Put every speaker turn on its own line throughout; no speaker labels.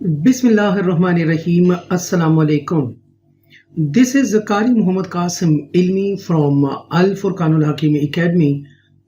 Bismillahirrahmanirrahim. Assalamu alaikum. This is Zakari Muhammad Qasim Ilmi from Al Furqanul Hakim Academy,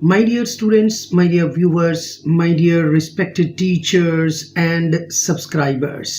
My dear students, my dear viewers, my dear respected teachers and subscribers.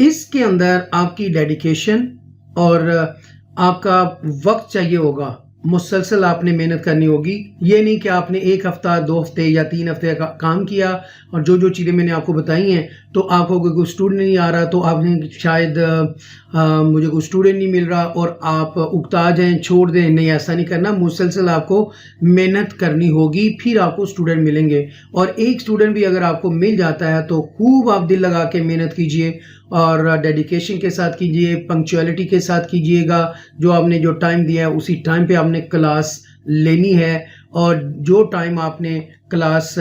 اس کے اندر آپ کی dedication اور آپ کا وقت چاہیے ہوگا، مسلسل آپ نے محنت کرنی ہوگی. یہ نہیں کہ آپ نے ایک ہفتہ 2 ہفتے یا 3 ہفتے کا کام کیا اور جو چیزیں میں نے آپ کو بتائی ہیں تو آپ کو کوئی اسٹوڈنٹ نہیں آ رہا تو آپ نے شاید مجھے کوئی اسٹوڈنٹ نہیں مل رہا اور آپ اکتا جائیں چھوڑ دیں. نہیں، ایسا نہیں کرنا. مسلسل آپ کو محنت کرنی ہوگی، پھر آپ کو اسٹوڈنٹ ملیں گے. اور ایک اسٹوڈنٹ بھی اگر آپ کو مل جاتا ہے تو خوب آپ دل لگا کے محنت کیجئے اور ڈیڈیکیشن کے ساتھ کیجئے، پنکچویلٹی کے ساتھ کیجئے گا. جو آپ نے جو ٹائم دیا ہے اسی ٹائم پہ آپ نے کلاس لینی ہے، اور جو ٹائم آپ نے کلاس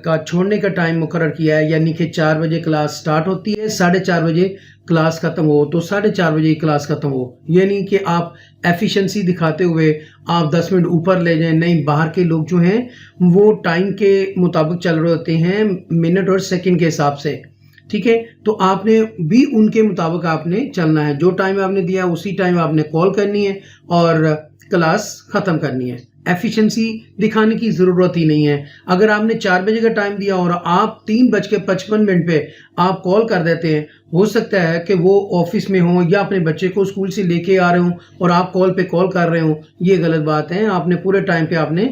کا چھوڑنے کا ٹائم مقرر کیا ہے، یعنی کہ 4 بجے کلاس سٹارٹ ہوتی ہے، 4:30 بجے کلاس ختم ہو تو 4:30 بجے کلاس ختم ہو. یہ نہیں کہ آپ ایفیشنسی دکھاتے ہوئے آپ 10 منٹ اوپر لے جائیں. نہیں، باہر کے لوگ جو ہیں وہ ٹائم کے مطابق چل رہے ہوتے ہیں، منٹ اور سیکنڈ کے حساب سے. ٹھیک ہے، تو آپ نے بھی ان کے مطابق آپ نے چلنا ہے. جو ٹائم آپ نے دیا اسی ٹائم آپ نے کال کرنی ہے اور کلاس ختم کرنی ہے. ایفیشنسی دکھانے کی ضرورت ہی نہیں ہے. اگر آپ نے 4 بجے کا ٹائم دیا اور آپ 3:55 پہ آپ کال کر دیتے ہیں، ہو سکتا ہے کہ وہ آفس میں ہوں یا اپنے بچے کو اسکول سے لے کے آ رہے ہوں اور آپ کال پہ کال کر رہے ہوں. یہ غلط بات ہے. آپ نے پورے ٹائم پہ آپ نے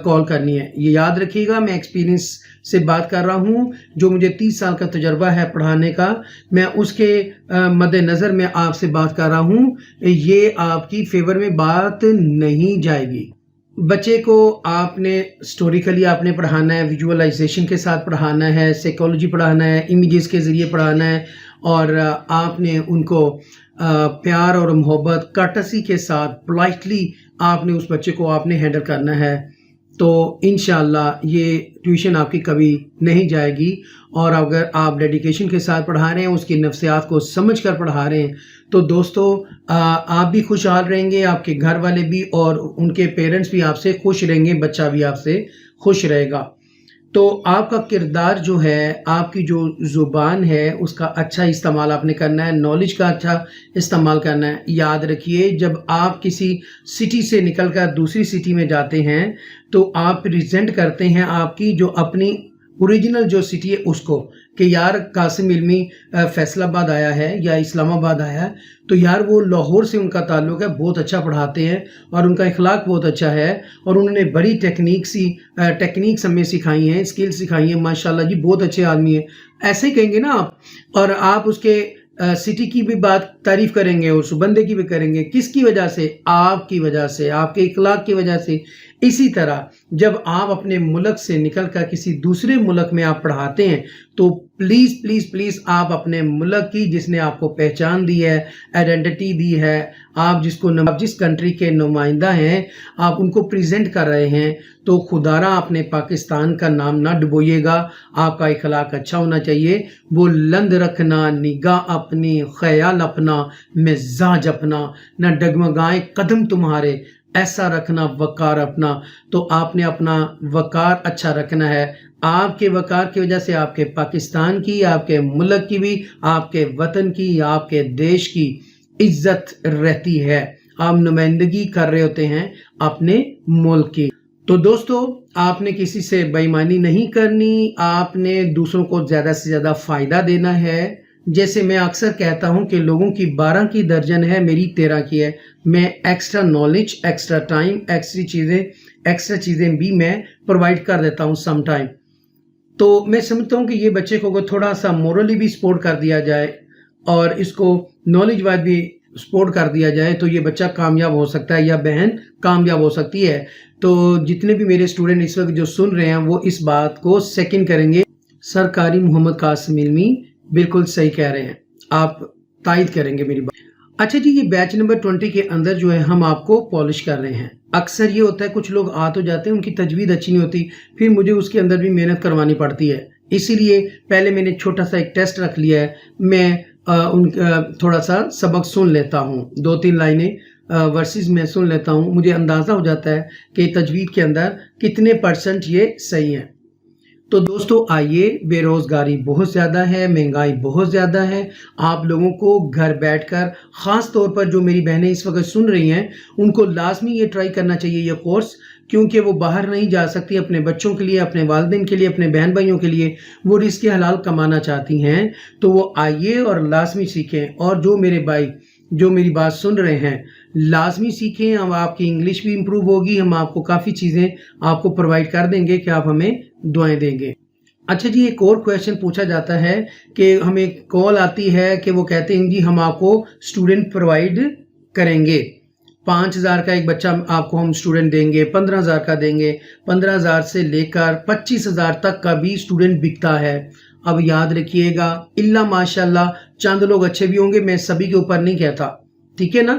کال کرنی ہے. یہ یاد رکھیے گا. میں ایکسپیرینس سے بات کر رہا ہوں، جو مجھے 30 سال کا تجربہ ہے پڑھانے کا، میں اس کے مد نظر میں آپ سے بات کر رہا ہوں. یہ آپ کی فیور میں بات نہیں جائے گی. بچے کو آپ نے اسٹوریکلی آپ نے پڑھانا ہے، ویژولائزیشن کے ساتھ پڑھانا ہے، سائیکالوجی پڑھانا ہے، امیجز کے ذریعے پڑھانا ہے، اور آپ نے ان کو پیار اور محبت کارٹسی کے ساتھ پولائٹلی آپ نے اس بچے کو آپ نے ہینڈل کرنا ہے. تو انشاءاللہ یہ ٹیوشن آپ کی کبھی نہیں جائے گی. اور اگر آپ ڈیڈیکیشن کے ساتھ پڑھا رہے ہیں، اس کی نفسیات کو سمجھ کر پڑھا رہے ہیں، تو دوستو آپ بھی خوشحال رہیں گے، آپ کے گھر والے بھی، اور ان کے پیرنٹس بھی آپ سے خوش رہیں گے، بچہ بھی آپ سے خوش رہے گا. تو آپ کا کردار جو ہے، آپ کی جو زبان ہے، اس کا اچھا استعمال آپ نے کرنا ہے، نالج کا اچھا استعمال کرنا ہے. یاد رکھیے، جب آپ کسی سٹی سے نکل کر دوسری سٹی میں جاتے ہیں تو آپ پریزنٹ کرتے ہیں آپ کی جو اپنی اوریجنل جو سٹی ہے اس کو، کہ یار قاسم علمی فیصل آباد آیا ہے یا اسلام آباد آیا ہے، تو یار وہ لاہور سے ان کا تعلق ہے، بہت اچھا پڑھاتے ہیں اور ان کا اخلاق بہت اچھا ہے، اور انہوں نے بڑی ٹیکنیکس ہمیں سکھائی ہیں، اسکل سکھائی ہیں، ماشاءاللہ جی بہت اچھے آدمی ہیں. ایسے ہی کہیں گے نا آپ، اور آپ اس کے سٹی کی بھی بات تعریف کریں گے اور اس بندے کی بھی کریں گے. کس کی وجہ سے؟ آپ کی وجہ سے، آپ کے اخلاق کی وجہ سے. اسی طرح جب آپ اپنے ملک سے نکل کر کسی دوسرے ملک میں آپ پڑھاتے ہیں تو پلیز پلیز پلیز آپ اپنے ملک کی، جس نے آپ کو پہچان دی ہے، آئیڈینٹی دی ہے، آپ جس کنٹری کے نمائندہ ہیں، آپ ان کو پریزنٹ کر رہے ہیں، تو خدارا اپنے پاکستان کا نام نہ ڈبوئیے گا. آپ کا اخلاق اچھا ہونا چاہیے. بلند رکھنا نگاہ اپنی، خیال اپنا، مزاج اپنا، نہ ڈگمگائیں قدم تمہارے، ایسا رکھنا وقار اپنا. تو آپ نے اپنا وقار اچھا رکھنا ہے. آپ کے وقار کی وجہ سے آپ کے پاکستان کی، آپ کے ملک کی بھی، آپ کے وطن کی، آپ کے دیش کی عزت رہتی ہے. آپ نمائندگی کر رہے ہوتے ہیں اپنے ملک کی. تو دوستو، آپ نے کسی سے بے ایمانی نہیں کرنی، آپ نے دوسروں کو زیادہ سے زیادہ فائدہ دینا ہے. جیسے میں اکثر کہتا ہوں کہ لوگوں کی 12 کی درجن ہے، میری 13 کی ہے. میں extra knowledge, extra time, extra چیزیں بھی میں پرووائڈ کر دیتا ہوں سم ٹائم. تو میں سمجھتا ہوں کہ یہ بچے کو تھوڑا سا مورلی بھی سپورٹ کر دیا جائے اور اس کو نالج وائز بھی سپورٹ کر دیا جائے تو یہ بچہ کامیاب ہو سکتا ہے یا بہن کامیاب ہو سکتی ہے. تو جتنے بھی میرے اسٹوڈنٹ اس وقت جو سن رہے ہیں وہ اس بات کو سیکنڈ کریں گے. سرکاری محمد قاسم علمی بالکل صحیح کہہ رہے ہیں، آپ تائید کریں گے میری بات. اچھا جی، یہ بیچ نمبر 20 کے اندر جو ہے ہم آپ کو پالش کر رہے ہیں. اکثر یہ ہوتا ہے کچھ لوگ آ تو جاتے ہیں، ان کی تجوید اچھی نہیں ہوتی، پھر مجھے اس کے اندر بھی محنت کروانی پڑتی ہے. اسی لیے پہلے میں نے چھوٹا سا ایک ٹیسٹ رکھ لیا ہے. میں ان کا تھوڑا سا سبق سن لیتا ہوں، 2-3 لائنیں ورسز میں سن لیتا ہوں، مجھے اندازہ ہو جاتا ہے کہ تجوید کے اندر کتنے % یہ صحیح ہیں. تو دوستو آئیے، بے روزگاری بہت زیادہ ہے، مہنگائی بہت زیادہ ہے. آپ لوگوں کو گھر بیٹھ کر، خاص طور پر جو میری بہنیں اس وقت سن رہی ہیں، ان کو لازمی یہ ٹرائی کرنا چاہیے یہ کورس، کیونکہ وہ باہر نہیں جا سکتی اپنے بچوں کے لیے، اپنے والدین کے لیے، اپنے بہن بھائیوں کے لیے، وہ رزق حلال کمانا چاہتی ہیں، تو وہ آئیے اور لازمی سیکھیں۔ اور جو میرے بھائی جو میری بات سن رہے ہیں لازمی سیکھیں، اب آپ کی انگلش بھی امپروو ہوگی، ہم آپ کو کافی چیزیں آپ کو پرووائڈ کر دیں گے کہ آپ ہمیں دعائیں دیں گے۔ اچھا جی، ایک اور کویشچن پوچھا جاتا ہے کہ ہمیں کال آتی ہے کہ وہ کہتے ہیں جی ہم آپ کو اسٹوڈنٹ پرووائڈ کریں گے، 5,000 کا ایک بچہ آپ کو ہم اسٹوڈنٹ دیں گے، 15,000 کا دیں گے، 15,000 سے لے کر 25,000 تک کا بھی اسٹوڈنٹ بکتا ہے۔ اب یاد رکھیے گا، اللہ ماشاء اللہ چند لوگ اچھے بھی ہوں گے، میں سبھی کے اوپر نہیں کہتا، ٹھیک ہے نا؟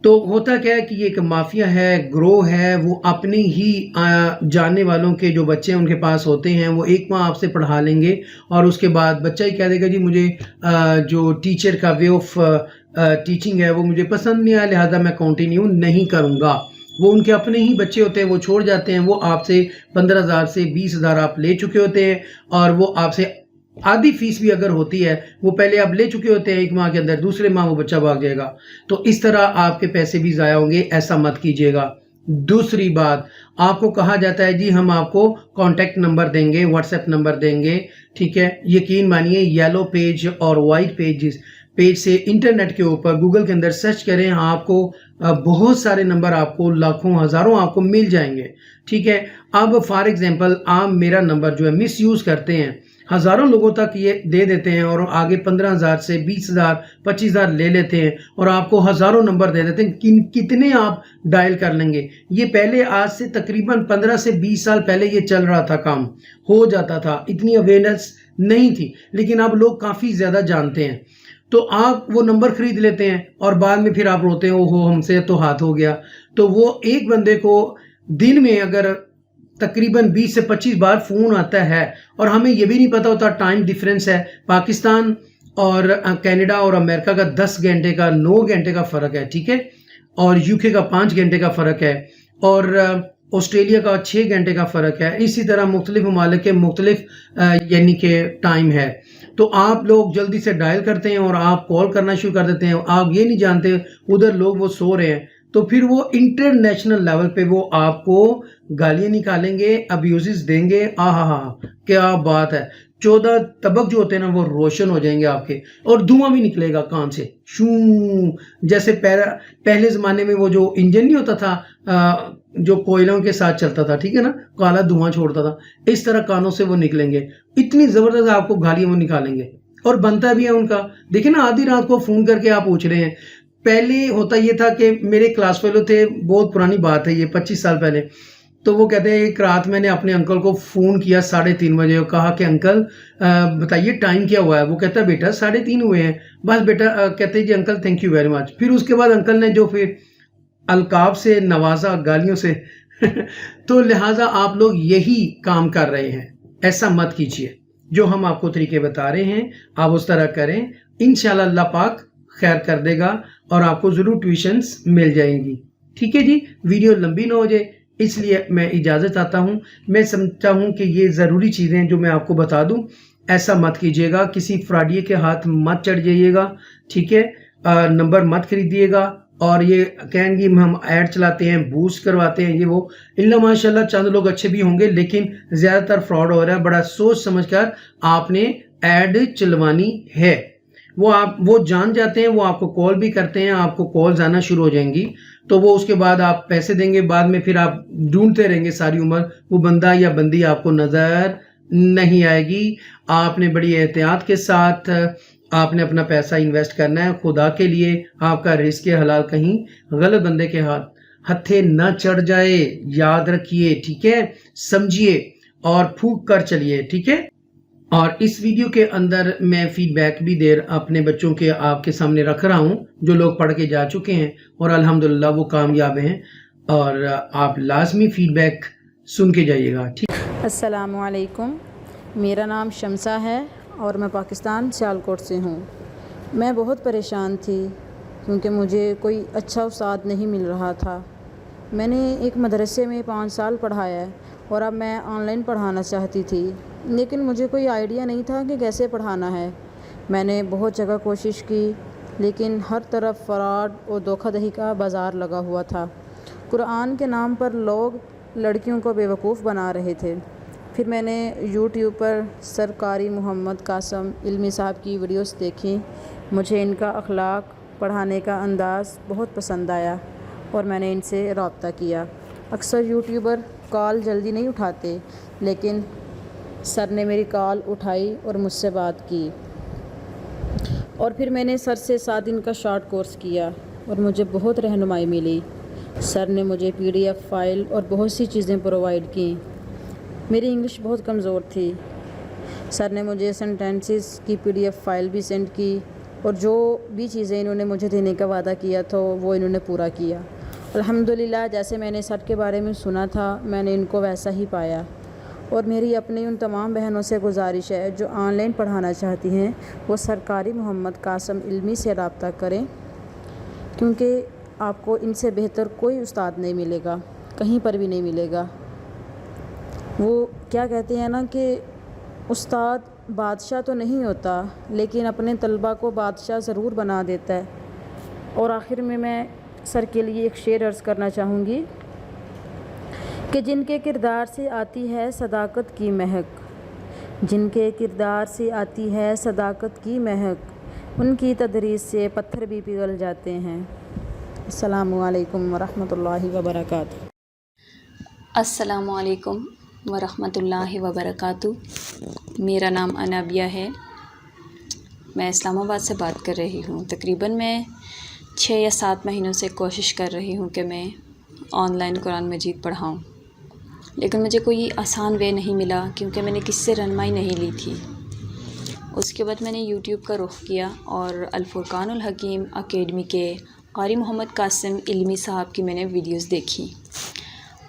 تو ہوتا کیا ہے کہ یہ ایک مافیا ہے، گروہ ہے، وہ اپنے ہی جاننے والوں کے جو بچے ان کے پاس ہوتے ہیں وہ ایک ماہ آپ سے پڑھا لیں گے، اور اس کے بعد بچہ ہی کہہ دے گا جی مجھے جو ٹیچر کا وے آف ٹیچنگ ہے وہ مجھے پسند نہیں آیا، لہذا میں کنٹینیو نہیں کروں گا۔ وہ ان کے اپنے ہی بچے ہوتے ہیں، وہ چھوڑ جاتے ہیں، وہ آپ سے 15,000 سے 20,000 آپ لے چکے ہوتے ہیں، اور وہ آپ سے آدھی فیس بھی اگر ہوتی ہے وہ پہلے آپ لے چکے ہوتے ہیں ایک ماہ کے اندر، دوسرے ماہ وہ بچہ بھاگ جائے گا، تو اس طرح آپ کے پیسے بھی ضائع ہوں گے، ایسا مت کیجیے گا۔ دوسری بات، آپ کو کہا جاتا ہے جی ہم آپ کو کانٹیکٹ نمبر دیں گے، واٹس ایپ نمبر دیں گے، ٹھیک ہے؟ یقین مانیے یلو پیج اور وائٹ پیج سے انٹرنیٹ کے اوپر گوگل کے اندر سرچ کریں، آپ کو بہت سارے نمبر، آپ کو لاکھوں ہزاروں آپ کو مل جائیں گے، ٹھیک ہے؟ اب فار ایگزامپل آپ میرا نمبر جو ہے مس یوز کرتے ہیں، ہزاروں لوگوں تک یہ دے دیتے ہیں، اور آگے 15,000 سے 20,000 25,000 لے لیتے ہیں، اور آپ کو ہزاروں نمبر دے دیتے ہیں، کتنے آپ ڈائل کر لیں گے؟ یہ پہلے آج سے تقریباً 15 سے 20 سال پہلے یہ چل رہا تھا، کام ہو جاتا تھا، اتنی اویئرنیس نہیں تھی، لیکن اب لوگ کافی زیادہ جانتے ہیں، تو آپ وہ نمبر خرید لیتے ہیں اور بعد میں پھر آپ روتے ہیں اوہو ہم سے تو ہاتھ ہو گیا۔ تو وہ ایک بندے کو دن میں اگر تقریباً 20 سے 25 بار فون آتا ہے، اور ہمیں یہ بھی نہیں پتا ہوتا، ٹائم ڈیفرنس ہے، پاکستان اور کینیڈا اور امریکہ کا 10 گھنٹے کا 9 گھنٹے کا فرق ہے، ٹھیک ہے؟ اور یو کے کا 5 گھنٹے کا فرق ہے، اور آسٹریلیا کا 6 گھنٹے کا فرق ہے، اسی طرح مختلف ممالک کے مختلف یعنی کہ ٹائم ہے۔ تو آپ لوگ جلدی سے ڈائل کرتے ہیں اور آپ کال کرنا شروع کر دیتے ہیں، آپ یہ نہیں جانتے ادھر لوگ وہ سو رہے ہیں، تو پھر وہ انٹرنیشنل لیول پہ وہ آپ کو گالیاں نکالیں گے، ابیوزز دیں گے، کیا بات ہے، 14 طبق جو ہوتے ہیں نا وہ روشن ہو جائیں گے آپ کے، اور دھواں بھی نکلے گا کان سے، شوں، جیسے پہلے زمانے میں وہ جو انجن نہیں ہوتا تھا جو کوئلوں کے ساتھ چلتا تھا، ٹھیک ہے نا، کالا دھواں چھوڑتا تھا، اس طرح کانوں سے وہ نکلیں گے، اتنی زبردست آپ کو گالیاں وہ نکالیں گے، اور بنتا بھی ہے ان کا۔ دیکھیں نا، آدھی رات کو فون کر کے آپ پوچھ رہے ہیں، پہلے ہوتا یہ تھا کہ میرے کلاس فیلو تھے، بہت پرانی بات ہے یہ 25 سال پہلے، تو وہ کہتے ہیں ایک رات میں نے اپنے انکل کو فون کیا 3:30 بجے، اور کہا کہ انکل بتائیے ٹائم کیا ہوا ہے؟ وہ کہتا ہے بیٹا 3:30 ہوئے ہیں، بس بیٹا کہتے ہیں جی uncle thank you very much. پھر اس کے بعد انکل نے جو پھر القاب سے نوازا، گالیوں سے تو لہٰذا آپ لوگ یہی کام کر رہے ہیں، ایسا مت کیجیے، جو ہم آپ کو طریقے بتا رہے ہیں آپ اس طرح کریں، انشاءاللہ اللہ پاک خیر کر دے گا، اور آپ کو ضرور ٹیوشنز مل جائیں گی، ٹھیک ہے جی؟ ویڈیو لمبی نہ ہو جائے اس لیے میں اجازت چاہتا ہوں، میں سمجھتا ہوں کہ یہ ضروری چیزیں جو میں آپ کو بتا دوں، ایسا مت کیجیے گا، کسی فراڈیے کے ہاتھ مت چڑھ جائیے گا، ٹھیک ہے؟ نمبر مت خریدیے گا، اور یہ کہیں گے ہم ایڈ چلاتے ہیں، بوسٹ کرواتے ہیں، یہ وہ، اللہ ماشاءاللہ چند لوگ اچھے بھی ہوں گے، لیکن زیادہ تر فراڈ ہو رہا ہے، بڑا سوچ سمجھ کر آپ نے ایڈ چلوانی ہے۔ وہ جان جاتے ہیں، وہ آپ کو کال بھی کرتے ہیں، آپ کو کالز آنا شروع ہو جائیں گی، تو وہ اس کے بعد آپ پیسے دیں گے، بعد میں پھر آپ ڈھونڈتے رہیں گے ساری عمر، وہ بندہ یا بندی آپ کو نظر نہیں آئے گی۔ آپ نے بڑی احتیاط کے ساتھ آپ نے اپنا پیسہ انویسٹ کرنا ہے خدا کے لیے، آپ کا رزق حلال کہیں غلط بندے کے ہتھے نہ چڑھ جائے، یاد رکھیے، ٹھیک ہے؟ سمجھیے اور پھونک کر چلیے، ٹھیک ہے؟ اور اس ویڈیو کے اندر میں فیڈ بیک بھی اپنے بچوں کے آپ کے سامنے رکھ رہا ہوں، جو لوگ پڑھ کے جا چکے ہیں اور الحمدللہ وہ کامیاب ہیں، اور آپ لازمی فیڈ بیک سن کے جائیے گا، ٹھیک؟
السلام علیکم، میرا نام شمسہ ہے اور میں پاکستان سیالکوٹ سے ہوں۔ میں بہت پریشان تھی کیونکہ مجھے کوئی اچھا استاد نہیں مل رہا تھا۔ میں نے ایک مدرسے میں 5 سال پڑھایا ہے، اور اب میں آن لائن پڑھانا چاہتی تھی، لیکن مجھے کوئی آئیڈیا نہیں تھا کہ کیسے پڑھانا ہے۔ میں نے بہت جگہ کوشش کی، لیکن ہر طرف فراڈ اور دھوکہ دہی کا بازار لگا ہوا تھا، قرآن کے نام پر لوگ لڑکیوں کو بیوقوف بنا رہے تھے۔ پھر میں نے یوٹیوب پر سر قاری محمد قاسم علمی صاحب کی ویڈیوز دیکھی۔ مجھے ان کا اخلاق، پڑھانے کا انداز بہت پسند آیا اور میں نے ان سے رابطہ کیا۔ اکثر یوٹیوبر کال جلدی نہیں اٹھاتے، لیکن سر نے میری کال اٹھائی اور مجھ سے بات کی، اور پھر میں نے سر سے 7 دن کا شارٹ کورس کیا اور مجھے بہت رہنمائی ملی۔ سر نے مجھے PDF فائل اور بہت سی چیزیں پرووائڈ کیں۔ میری انگلش بہت کمزور تھی۔ سر نے مجھے سینٹینسز کی PDF فائل بھی سینڈ کی، اور جو بھی چیزیں انہوں نے مجھے دینے کا وعدہ کیا تھا وہ انہوں نے پورا کیا۔ الحمدللہ جیسے میں نے سر کے بارے میں سنا تھا میں نے ان کو ویسا ہی پایا۔ اور میری اپنی ان تمام بہنوں سے گزارش ہے جو آن لائن پڑھانا چاہتی ہیں، وہ سر قاری محمد قاسم علمی سے رابطہ کریں، کیونکہ آپ کو ان سے بہتر کوئی استاد نہیں ملے گا، کہیں پر بھی نہیں ملے گا۔ وہ کیا کہتے ہیں نا کہ استاد بادشاہ تو نہیں ہوتا، لیکن اپنے طلباء کو بادشاہ ضرور بنا دیتا ہے۔ اور آخر میں سر کے لیے ایک شعر عرض کرنا چاہوں گی کہ جن کے کردار سے آتی ہے صداقت کی مہک، جن کے کردار سے آتی ہے صداقت کی مہک، ان کی تدریس سے پتھر بھی پگھل جاتے ہیں۔ السلام علیکم ورحمۃ اللہ وبرکاتہ۔
السلام علیکم ورحمۃ اللہ وبرکاتہ۔ میرا نام انابیہ ہے، میں اسلام آباد سے بات کر رہی ہوں۔ تقریباً میں 6 یا 7 مہینوں سے کوشش کر رہی ہوں کہ میں آن لائن قرآن مجید پڑھاؤں، لیکن مجھے کوئی آسان وے نہیں ملا، کیونکہ میں نے کسی سے رہنمائی نہیں لی تھی۔ اس کے بعد میں نے یوٹیوب کا رخ کیا اور الفرقان الحکیم اکیڈمی کے قاری محمد قاسم علمی صاحب کی میں نے ویڈیوز دیکھی۔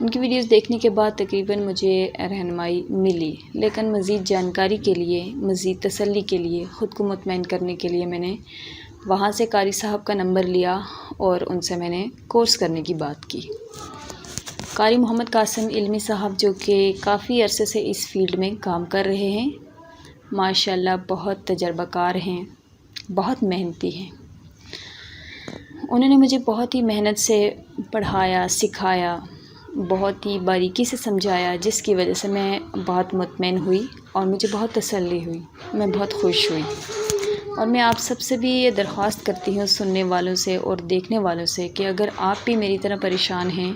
ان کی ویڈیوز دیکھنے کے بعد تقریباً مجھے رہنمائی ملی، لیکن مزید جانکاری کے لیے، مزید تسلی کے لیے، خود کو مطمئن کرنے کے لیے میں نے وہاں سے قاری صاحب کا نمبر لیا اور ان سے میں نے کورس کرنے کی بات کی۔ قاری محمد قاسم علمی صاحب جو کہ کافی عرصے سے اس فیلڈ میں کام کر رہے ہیں، ماشاءاللہ بہت تجربہ کار ہیں، بہت محنتی ہیں۔ انہوں نے مجھے بہت ہی محنت سے پڑھایا، سکھایا، بہت ہی باریکی سے سمجھایا، جس کی وجہ سے میں بہت مطمئن ہوئی اور مجھے بہت تسلی ہوئی، میں بہت خوش ہوئی۔ اور میں آپ سب سے بھی یہ درخواست کرتی ہوں، سننے والوں سے اور دیکھنے والوں سے، کہ اگر آپ بھی میری طرح پریشان ہیں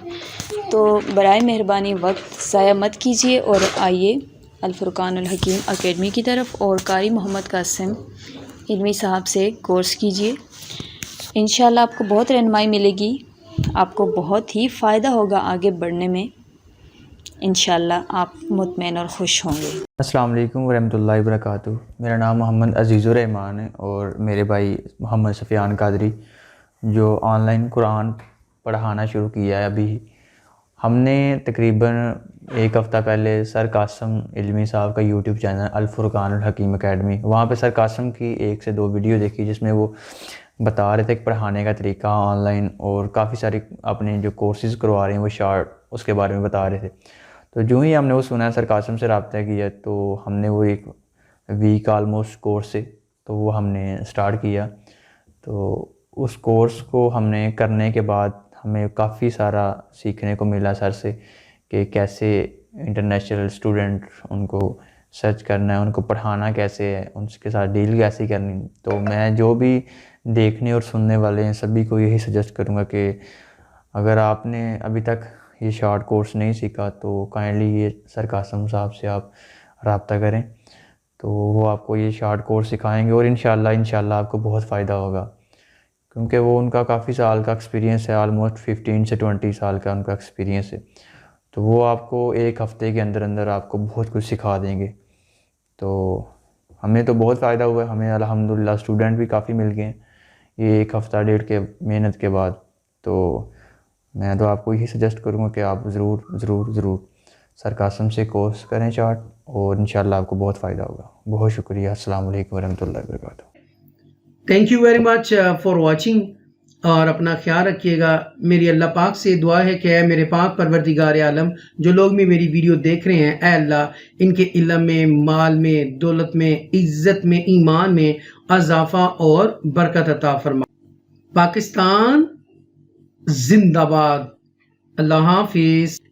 تو برائے مہربانی وقت ضائع مت کیجیے اور آئیے الفرقان الحکیم اکیڈمی کی طرف اور قاری محمد قاسم علمی صاحب سے کورس کیجیے۔ انشاءاللہ آپ کو بہت رہنمائی ملے گی، آپ کو بہت ہی فائدہ ہوگا آگے بڑھنے میں۔ انشاءاللہ آپ مطمئن اور خوش ہوں گے۔
السلام علیکم ورحمۃ اللہ وبرکاتہ۔ میرا نام محمد عزیز الرحمان ہے اور میرے بھائی محمد سفیان قادری جو آن لائن قرآن پڑھانا شروع کیا ہے ابھی۔ ہم نے تقریباً 1 ہفتہ پہلے سر قاسم علمی صاحب کا یوٹیوب چینل الفرقان الحکیم اکیڈمی، وہاں پہ سر قاسم کی 1 سے 2 ویڈیو دیکھی، جس میں وہ بتا رہے تھے کہ پڑھانے کا طریقہ آن لائن، اور کافی ساری اپنے جو کورسز کروا رہے ہیں وہ شارٹ اس کے بارے میں بتا رہے تھے۔ تو جو ہی ہم نے وہ سنا، سر قاسم سے رابطہ کیا، تو ہم نے وہ 1 ویک آلموسٹ کورس سے تو وہ ہم نے سٹارٹ کیا۔ تو اس کورس کو ہم نے کرنے کے بعد ہمیں کافی سارا سیکھنے کو ملا سر سے، کہ کیسے انٹرنیشنل اسٹوڈنٹ ان کو سرچ کرنا ہے، ان کو پڑھانا کیسے ہے، ان کے ساتھ ڈیل کیسے کرنی۔ تو میں جو بھی دیکھنے اور سننے والے ہیں سبھی کو یہی سجیسٹ کروں گا کہ اگر آپ نے ابھی تک یہ شارٹ کورس نہیں سیکھا تو کائنڈلی یہ سر قاسم صاحب سے آپ رابطہ کریں، تو وہ آپ کو یہ شارٹ کورس سکھائیں گے اور انشاءاللہ آپ کو بہت فائدہ ہوگا، کیونکہ وہ ان کا کافی سال کا ایکسپیرینس ہے، آلموسٹ 15 سے 20 سال کا ان کا ایکسپیرینس ہے۔ تو وہ آپ کو 1 ہفتے کے اندر آپ کو بہت کچھ سکھا دیں گے۔ تو ہمیں تو بہت فائدہ ہوا ہے، ہمیں الحمدللہ اسٹوڈنٹ بھی کافی مل گئے ہیں یہ 1 ہفتہ 1.5 کے محنت کے بعد۔ تو میں تو آپ کو یہی سجیسٹ کروں گا کہ آپ ضرور سر قاسم سے کورس کریں چارٹ، اور انشاءاللہ آپ کو بہت فائدہ ہوگا۔ بہت شکریہ۔ السلام علیکم ورحمۃ اللہ وبرکاتہ۔
Thank you very much for watching, اور اپنا خیال رکھیے گا۔ میری اللہ پاک سے دعا ہے کہ اے میرے پاک پروردگار عالم، جو لوگ بھی میری ویڈیو دیکھ رہے ہیں، اے اللہ ان کے علم میں، مال میں، دولت میں، عزت میں، ایمان میں اضافہ اور برکت عطا فرما۔ پاکستان زندہ باد۔ اللہ حافظ.